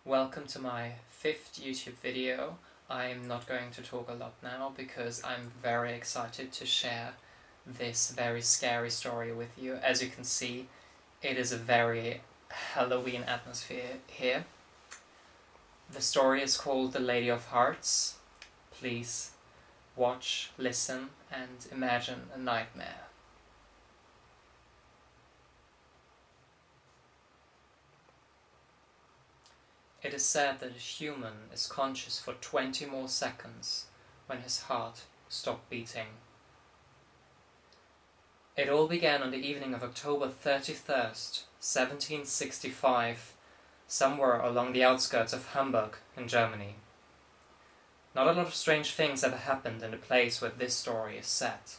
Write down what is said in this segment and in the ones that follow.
Welcome to my 5th YouTube video. I'm not going to talk a lot now because I'm very excited to share this very scary story with you. As you can see, it is a very Halloween atmosphere here. The story is called The Lady of Hearts. Please watch, listen, and imagine a nightmare. It is said that a human is conscious for 20 more seconds when his heart stopped beating. It all began on the evening of October 31st, 1765, somewhere along the outskirts of Hamburg in Germany. Not a lot of strange things ever happened in the place where this story is set.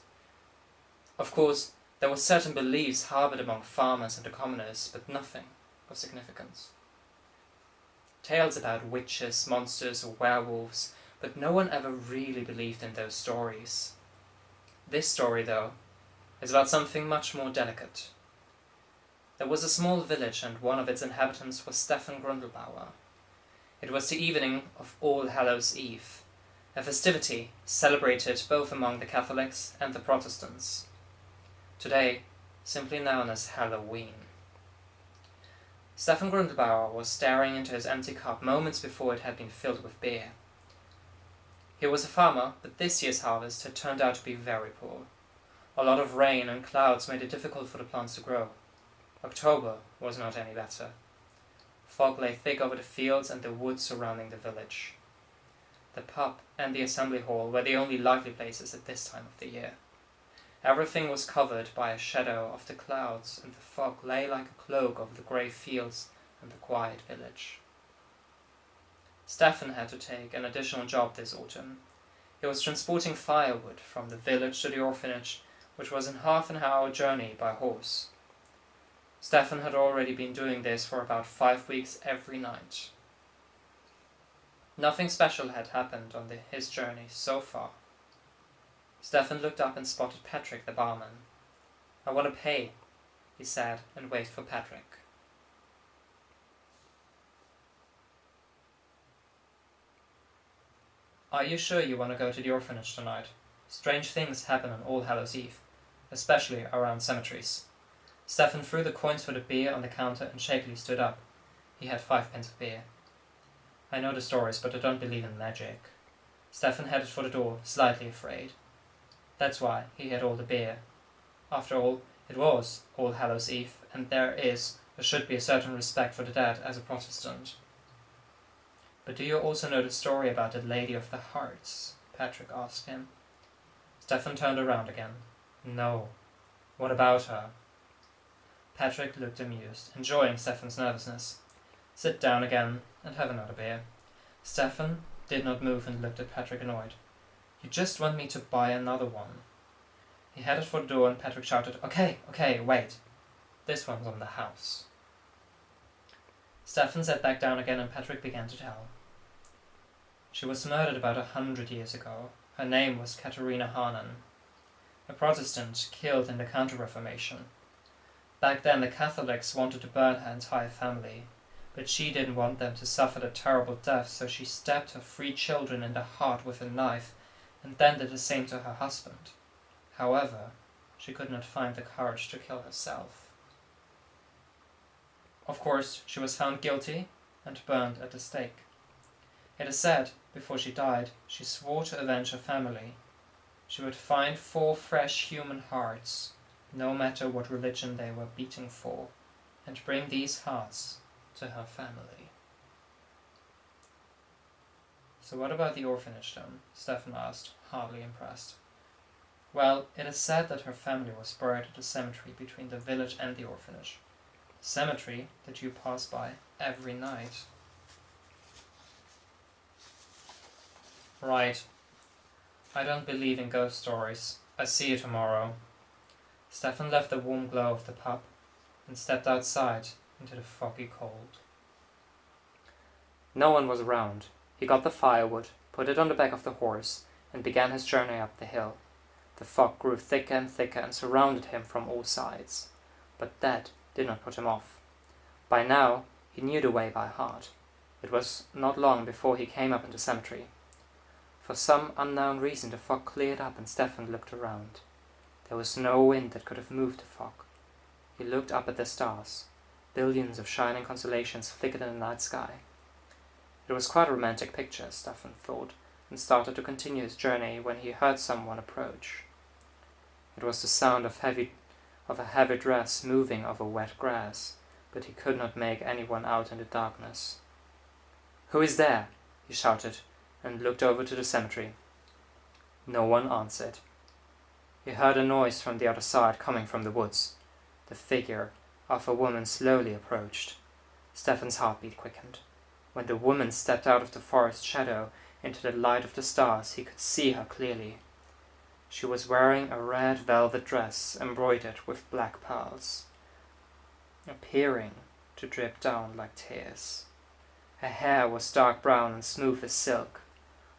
Of course, there were certain beliefs harbored among farmers and the commoners, but nothing of significance. Tales about witches, monsters, or werewolves, but no one ever really believed in those stories. This story, though, is about something much more delicate. There was a small village, and one of its inhabitants was Stefan Grundlbauer. It was the evening of All Hallows' Eve, a festivity celebrated both among the Catholics and the Protestants, today simply known as Halloween. Stefan Grundlbauer was staring into his empty cup moments before it had been filled with beer. He was a farmer, but this year's harvest had turned out to be very poor. A lot of rain and clouds made it difficult for the plants to grow. October was not any better. Fog lay thick over the fields and the woods surrounding the village. The pub and the assembly hall were the only lively places at this time of the year. Everything was covered by a shadow of the clouds, and the fog lay like a cloak over the grey fields and the quiet village. Stefan had to take an additional job this autumn. He was transporting firewood from the village to the orphanage, which was in half an hour journey by horse. Stefan had already been doing this for about 5 weeks every night. Nothing special had happened on his journey so far. Stefan looked up and spotted Patrick, the barman. "I want to pay," he said, and waited for Patrick. "Are you sure you want to go to the orphanage tonight? Strange things happen on All Hallows' Eve, especially around cemeteries." Stefan threw the coins for the beer on the counter and shakily stood up. He had 5 pence of beer. "I know the stories, but I don't believe in magic." Stefan headed for the door, slightly afraid. That's why he had all the beer. After all, it was All Hallows' Eve, and there is, or should be, a certain respect for the dead as a Protestant. "But do you also know the story about the Lady of the Hearts?" Patrick asked him. Stefan turned around again. "No. What about her?" Patrick looked amused, enjoying Stefan's nervousness. "Sit down again and have another beer." Stefan did not move and looked at Patrick annoyed. "You just want me to buy another one." He headed for the door and Patrick shouted, Okay, wait. This one's on the house." Stefan sat back down again and Patrick began to tell. "She was murdered about 100 years ago. Her name was Katharina Hahnen, a Protestant killed in the Counter-Reformation. Back then the Catholics wanted to burn her entire family, but she didn't want them to suffer the terrible death, so she stabbed her 3 children in the heart with a knife and then did the same to her husband. However, she could not find the courage to kill herself. Of course, she was found guilty and burned at the stake. It is said, before she died, she swore to avenge her family. She would find 4 fresh human hearts, no matter what religion they were beating for, and bring these hearts to her family." "So what about the orphanage then?" Stefan asked, hardly impressed. "Well, it is said that her family was buried at the cemetery between the village and the orphanage. The cemetery that you pass by every night." "Right. I don't believe in ghost stories. I see you tomorrow." Stefan left the warm glow of the pub and stepped outside into the foggy cold. No one was around. He got the firewood, put it on the back of the horse, and began his journey up the hill. The fog grew thicker and thicker and surrounded him from all sides, but that did not put him off. By now he knew the way by heart. It was not long before he came up in the cemetery. For some unknown reason the fog cleared up and Stefan looked around. There was no wind that could have moved the fog. He looked up at the stars. Billions of shining constellations flickered in the night sky. It was quite a romantic picture, Stefan thought, and started to continue his journey when he heard someone approach. It was the sound of a heavy dress moving over wet grass, but he could not make anyone out in the darkness. "Who is there?" he shouted, and looked over to the cemetery. No one answered. He heard a noise from the other side coming from the woods. The figure of a woman slowly approached. Stefan's heartbeat quickened. When the woman stepped out of the forest shadow into the light of the stars, he could see her clearly. She was wearing a red velvet dress embroidered with black pearls, appearing to drip down like tears. Her hair was dark brown and smooth as silk.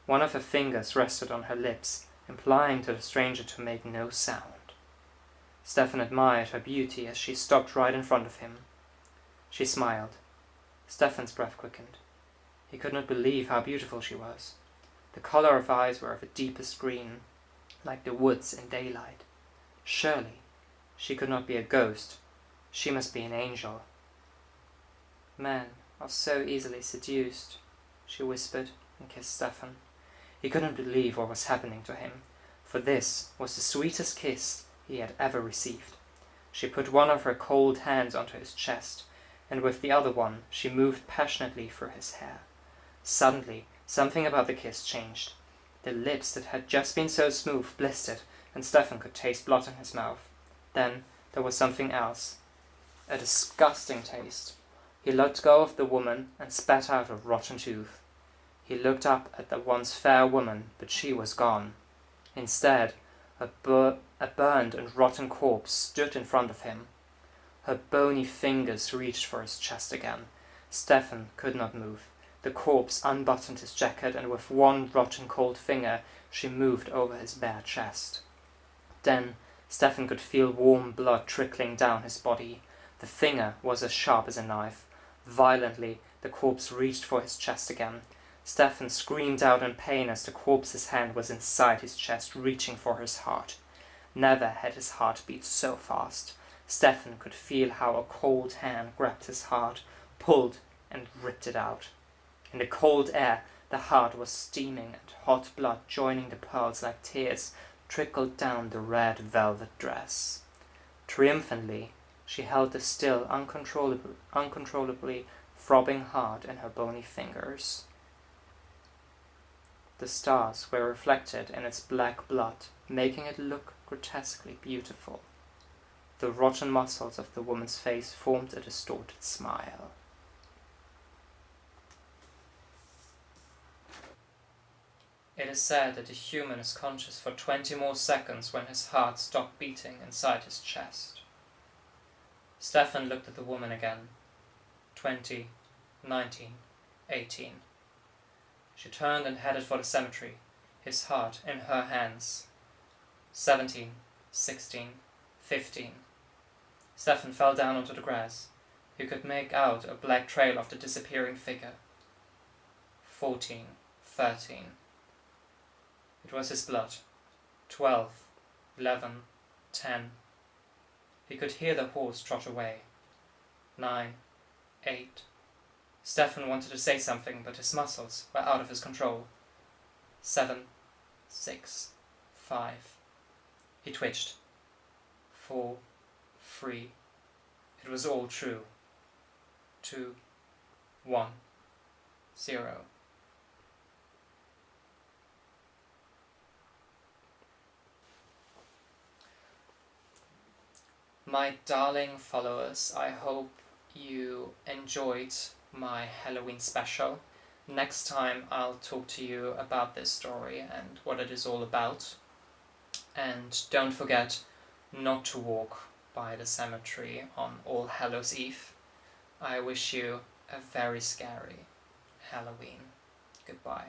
One of her fingers rested on her lips, implying to the stranger to make no sound. Stefan admired her beauty as she stopped right in front of him. She smiled. Stefan's breath quickened. He could not believe how beautiful she was. The color of her eyes were of a deepest green, like the woods in daylight. Surely, she could not be a ghost. She must be an angel. "Men are so easily seduced," she whispered and kissed Stefan. He couldn't believe what was happening to him, for this was the sweetest kiss he had ever received. She put one of her cold hands onto his chest, and with the other one she moved passionately through his hair. Suddenly, something about the kiss changed. The lips that had just been so smooth blistered, and Stefan could taste blood in his mouth. Then there was something else. A disgusting taste. He let go of the woman and spat out a rotten tooth. He looked up at the once fair woman, but she was gone. Instead, a burned and rotten corpse stood in front of him. Her bony fingers reached for his chest again. Stefan could not move. The corpse unbuttoned his jacket, and with one rotten cold finger she moved over his bare chest. Then Stefan could feel warm blood trickling down his body. The finger was as sharp as a knife. Violently, the corpse reached for his chest again. Stefan screamed out in pain as the corpse's hand was inside his chest, reaching for his heart. Never had his heart beat so fast. Stefan could feel how a cold hand grabbed his heart, pulled, and ripped it out. In the cold air, the heart was steaming, and hot blood, joining the pearls like tears, trickled down the red velvet dress. Triumphantly, she held the still uncontrollably throbbing heart in her bony fingers. The stars were reflected in its black blood, making it look grotesquely beautiful. The rotten muscles of the woman's face formed a distorted smile. It is said that a human is conscious for 20 more seconds when his heart stopped beating inside his chest. Stefan looked at the woman again. 20, 19, 18. She turned and headed for the cemetery, his heart in her hands. 17, 16, 15. Stefan fell down onto the grass. He could make out a black trail of the disappearing figure. 14, 13. It was his blood. 12, 11, 10. He could hear the horse trot away. 9, 8. Stefan wanted to say something, but his muscles were out of his control. 7, 6, 5. He twitched. 4, 3. It was all true. 2, 1, 0. My darling followers, I hope you enjoyed my Halloween special. Next time I'll talk to you about this story and what it is all about. And don't forget not to walk by the cemetery on All Hallows Eve. I wish you a very scary Halloween. Goodbye.